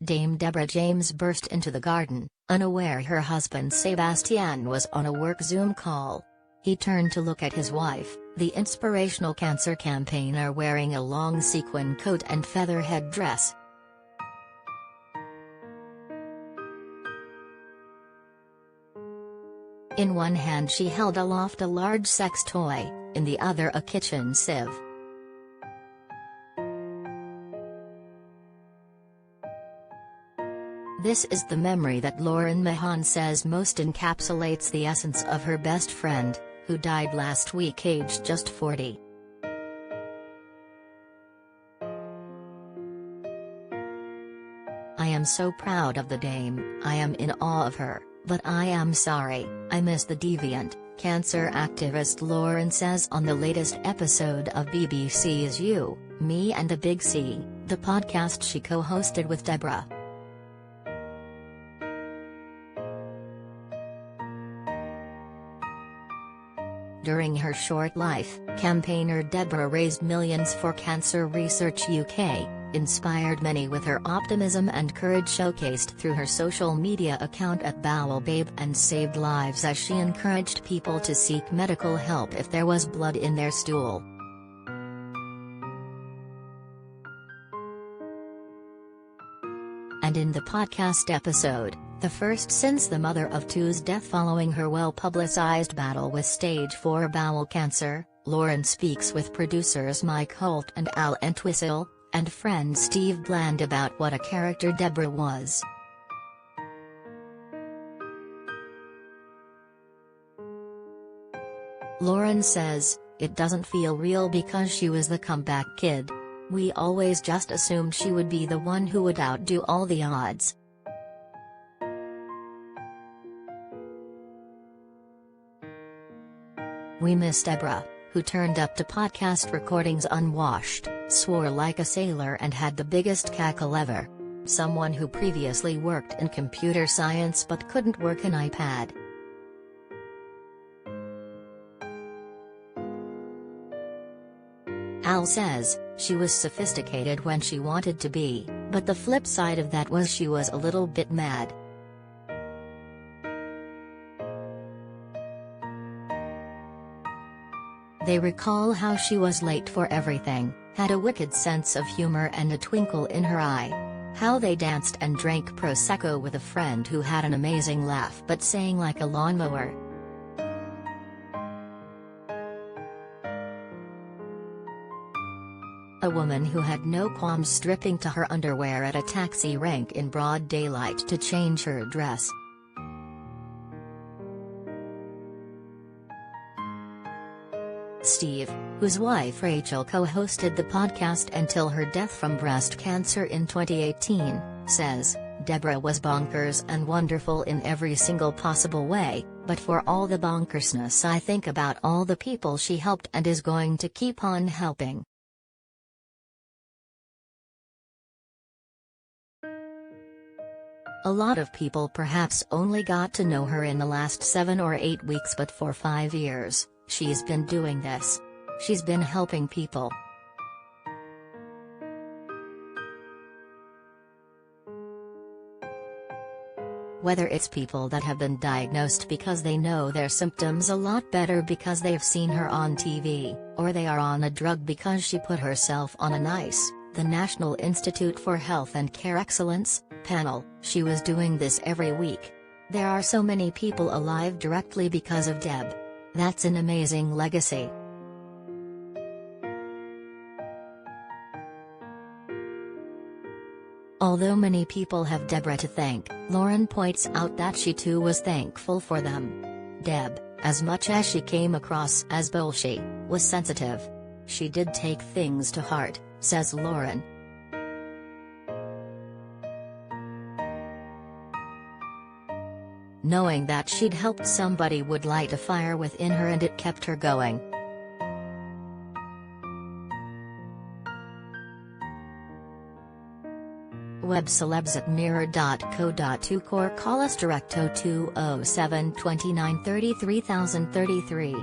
Dame Deborah James burst into the garden, unaware her husband Sebastien was on a work Zoom call. He turned to look at his wife, the inspirational cancer campaigner, wearing a long sequin coat and feather headdress. In one hand she held aloft a large sex toy, in the other a kitchen sieve. This is the memory that Lauren Mahon says most encapsulates the essence of her best friend, who died last week aged just 40. I am so proud of the dame, I am in awe of her, but I am sorry, I miss the deviant, cancer activist Lauren says on the latest episode of BBC's You, Me and the Big C, the podcast she co-hosted with Deborah. During her short life, campaigner Deborah raised millions for Cancer Research UK, inspired many with her optimism and courage showcased through her social media account @BowelBabe, and saved lives as she encouraged people to seek medical help if there was blood in their stool. And in the podcast episode, the first since the mother of two's death following her well-publicized battle with stage 4 bowel cancer, Lauren speaks with producers Mike Holt and Al Entwistle, and friend Steve Bland about what a character Deborah was. Lauren says, "It doesn't feel real because she was the comeback kid. We always just assumed she would be the one who would outdo all the odds. We miss Deborah, who turned up to podcast recordings unwashed, swore like a sailor and had the biggest cackle ever. Someone who previously worked in computer science but couldn't work an iPad." Al says, "She was sophisticated when she wanted to be, but the flip side of that was she was a little bit mad." They recall how she was late for everything, had a wicked sense of humor and a twinkle in her eye. How they danced and drank Prosecco with a friend who had an amazing laugh but sang like a lawnmower. A woman who had no qualms stripping to her underwear at a taxi rank in broad daylight to change her dress. Steve, whose wife Rachel co-hosted the podcast until her death from breast cancer in 2018, says, "Deborah was bonkers and wonderful in every single possible way, but for all the bonkersness I think about all the people she helped and is going to keep on helping." A lot of people perhaps only got to know her in the last 7 or 8 weeks, but for 5 years, she's been doing this. She's been helping people. Whether it's people that have been diagnosed because they know their symptoms a lot better because they've seen her on TV, or they are on a drug because she put herself on a NICE, the National Institute for Health and Care Excellence, panel, she was doing this every week. There are so many people alive directly because of Deb. That's an amazing legacy. Although many people have Deborah to thank, Lauren points out that she too was thankful for them. Deb, as much as she came across as bullshit, was sensitive. She did take things to heart, says Lauren. Knowing that she'd helped somebody would light a fire within her, and it kept her going. Web celebs at mirror.co.uk or call us direct 0207 29 33 033.